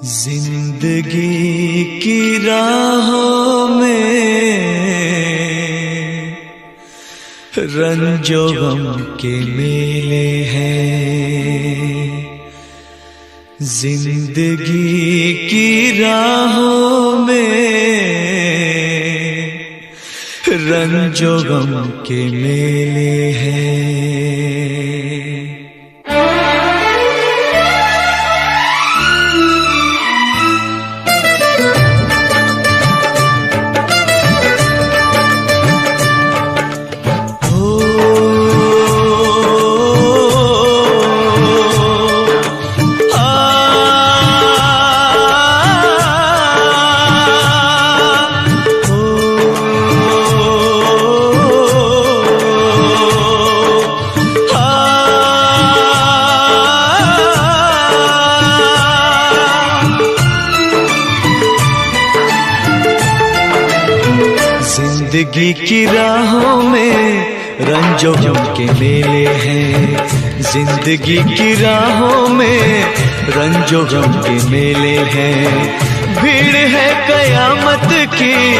जिंदगी की राहों में रंजो गम के मेले हैं। जिंदगी की राहों में रंजो गम के मेले हैं। जिंदगी की राहों में रंजो गम के मेले हैं। जिंदगी की राहों में रंजो गम के मेले हैं। भीड़ है कयामत की,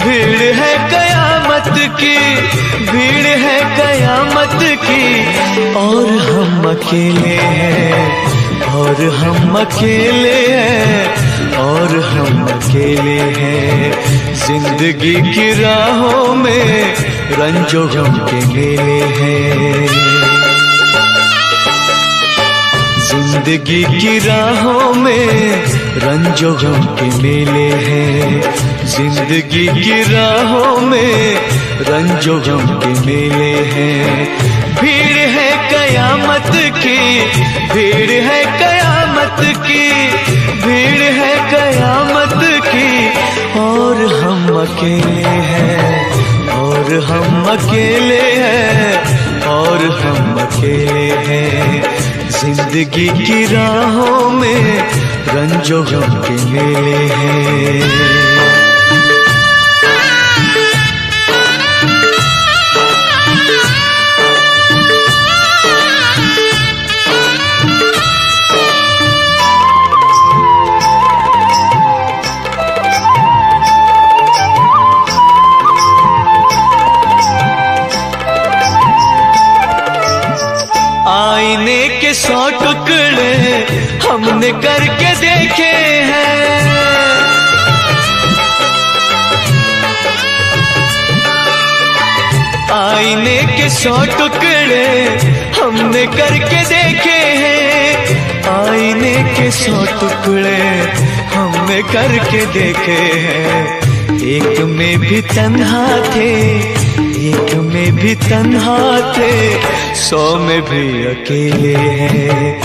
भीड़ है कयामत की, भीड़ है कयामत की। और हम अकेले हैं, और हम अकेले हैं, और हम अकेले हैं। जिंदगी की राहों में रंजो गम के मेले हैं। जिंदगी की राहों में रंजो गम के मेले हैं। जिंदगी की राहों में रंजो गम के मेले हैं। भीड़ है कयामत की, भीड़ है कयामत की, भीड़ है कयामत की। और हम अकेले हैं, और हम अकेले हैं, और हम अकेले हैं। जिंदगी की राहों में रंजो गम के मेले हैं। आईने के 100 टुकड़े हमने करके देखे हैं। आईने के 100 टुकड़े हमने करके देखे हैं। आईने के 100 टुकड़े हमने करके देखे हैं। एक में भी तन्हा थे, एक में भी तन्हा थे, 100 में भी अकेले हैं।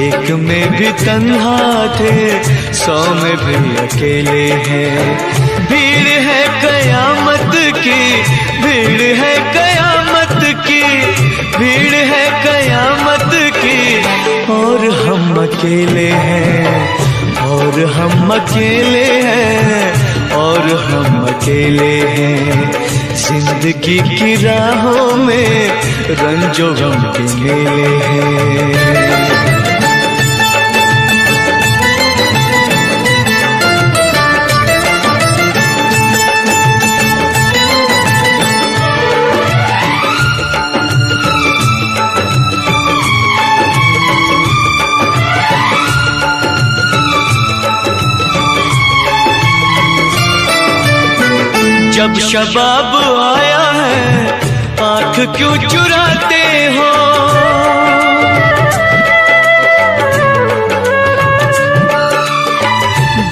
एक में भी तन्हा थे, 100 में भी अकेले हैं। भीड़ है कयामत की, भीड़ है कयामत की, भीड़ है कयामत की। और हम अकेले हैं, और हम अकेले हैं, और हम अकेले हैं। जिंदगी की राहों में रंजो गम के मेले हैं। जब शबाब आया है आँख क्यों चुराते हो।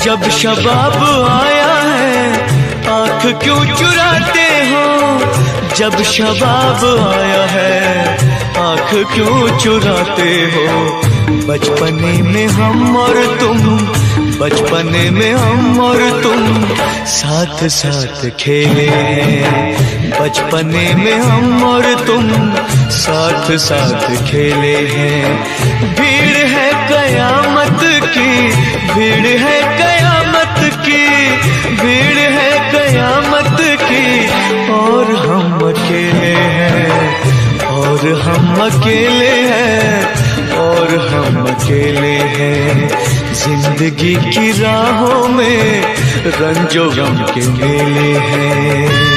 जब शबाब आया है आँख क्यों चुराते हो। जब शबाब आया है आँख क्यों चुराते हो। बचपने में हम और तुम, बचपने में हम और तुम साथ साथ खेले हैं। बचपने में हम और तुम साथ साथ खेले हैं। भीड़ है कयामत की, भीड़ है कयामत की, भीड़ है कयामत की। और हम अकेले हैं, और हम अकेले हैं, और हम अकेले हैं। जिंदगी की राहों में रंजो गम के मेले हैं।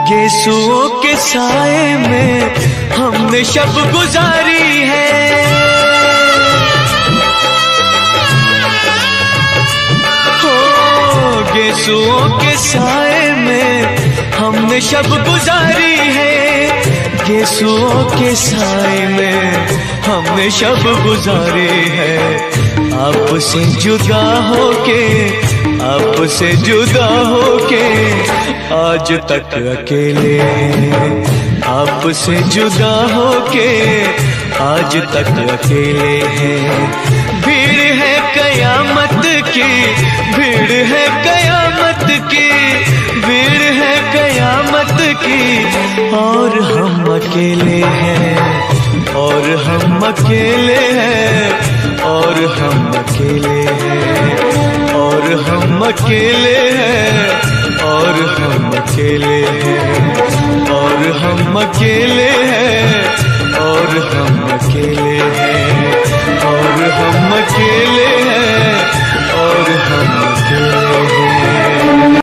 गेसुओं के साए में हमने शब गुजारी है। हो गेसुओं के साए में हमने शब गुजारी है। गेसुओं के साए में हमने शब गुजारी है। आपसे जुदा होके, आपसे जुदा होके आज तक अकेले हैं। आपसे जुदा होके आज तक अकेले हैं। भीड़ है कयामत की, भीड़ है कयामत की, भीड़ है कयामत की, और हम अकेले हैं, और हम अकेले हैं, और हम अकेले हैं, और हम अकेले हैं, और हम अकेले हैं, और हम अकेले हैं, और हम अकेले हैं, और हम अकेले हैं, और हम अकेले हैं।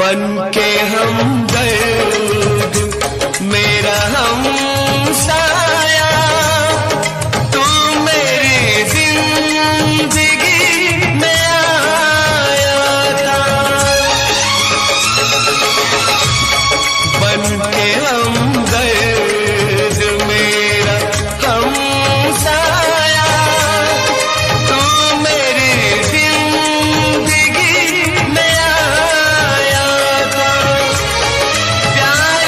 बनके हमदर्द मेरा हमसाया, तू मेरी जिंदगी में आया था। बनके हमदर्द मेरा हमसाया, तू मेरी जिंदगी में आया था। प्यार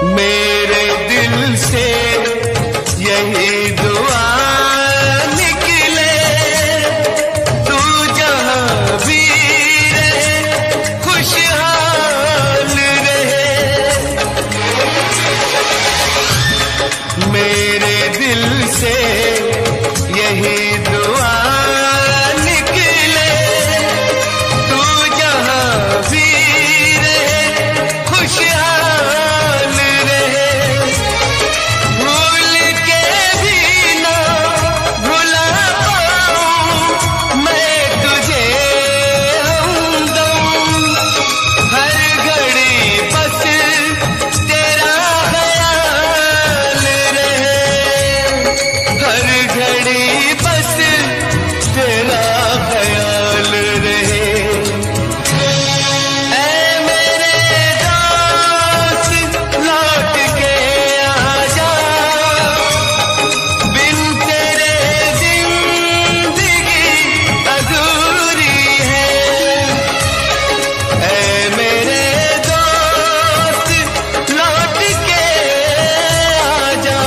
मेरे दिल से यही दुआ निकले, तू जहां भी रहे खुशहाल रहे। मेरे दिल से यही दुआ निकले, तू जहां भी रहे खुशहाल रहे। भूल के भी ना भुला पाऊं मैं तुझे हमदम, हर घड़ी बस तेरा ख्याल रहे, हर घड़ी बस तेरा ख्याल रहे। ऐ मेरे दोस्त लौट के आजा, बिन तेरे जिंदगी अधूरी है। ऐ मेरे दोस्त लौट के आजा।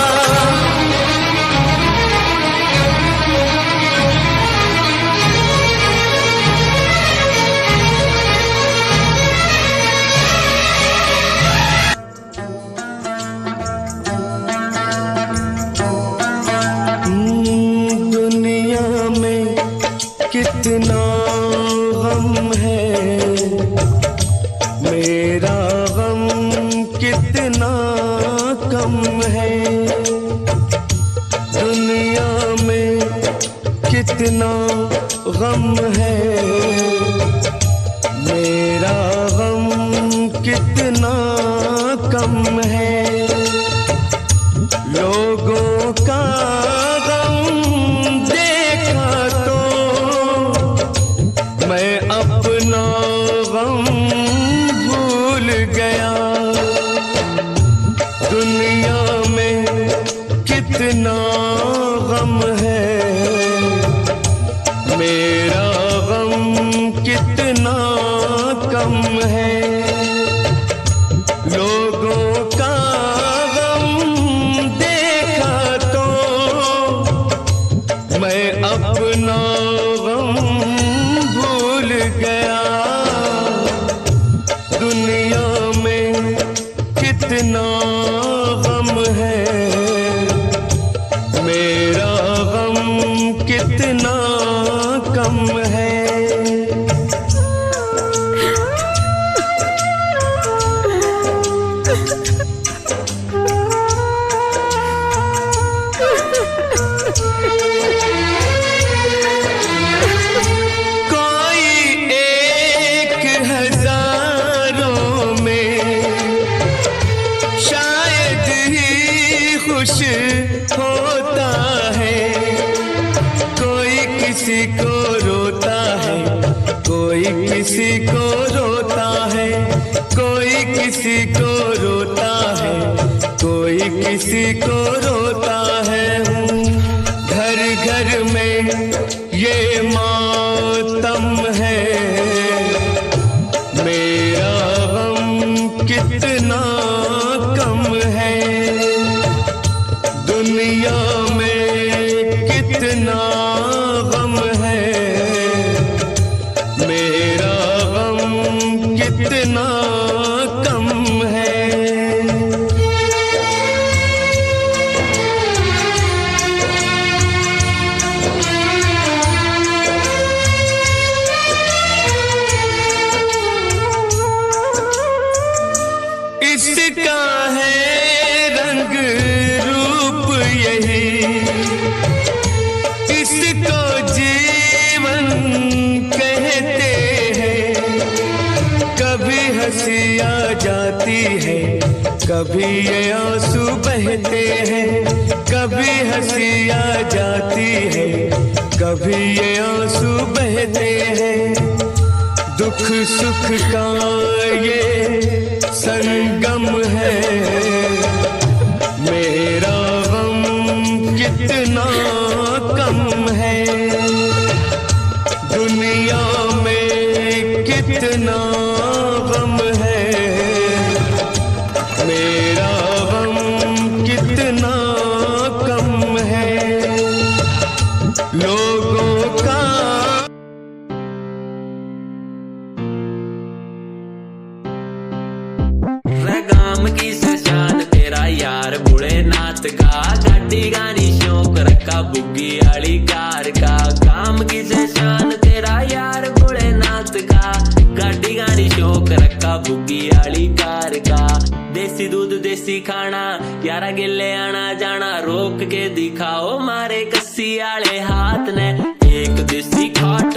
दुनिया में कितना गम है, मेरा गम कितना कम है। दुनिया में कितना गम है, मेरा गम कितना कम है। लोगों का गम देखा तो मैं अपना गम भूल गया। दुनिया में कितना गम है, मेरा गम कितना कम है। लोगों का देखा तो मैं अपना गम भूल गया। दुनिया में कितना गम है, मेरा गम कितना कम है। खुश होता है, कोई किसी को रोता है, कोई किसी को रोता है, कोई किसी को रोता है, कोई किसी को रोता है। घर घर में ये मातम है, मेरा गम कितना कम है। दुनिया में कितना गम है, मेरा गम कितना कम है। इसका है रंग रूप यही, इसको जीवन कहते हैं। कभी हंसी आ जाती है, कभी ये आंसू बहते हैं। कभी हंसी आ जाती है, कभी ये आंसू बहते हैं। दुख सुख का ये संगम है, मेरा गम कितना कम है। दुनिया में कितना गम है, मेरा गाम की शान तेरा यार भोलेनाथ का। गाड़ी गानी शौक रखा बुग्गी आली कार का। गाम की शान तेरा यार भोलेनाथ का। गाड़ी गानी शौक रखा बुग्गी आली कार का। देसी दूध देसी खाना यारा गिले आना जाना। रोक के दिखाओ मारे कस्सी आले हाथ ने। एक देसी खाट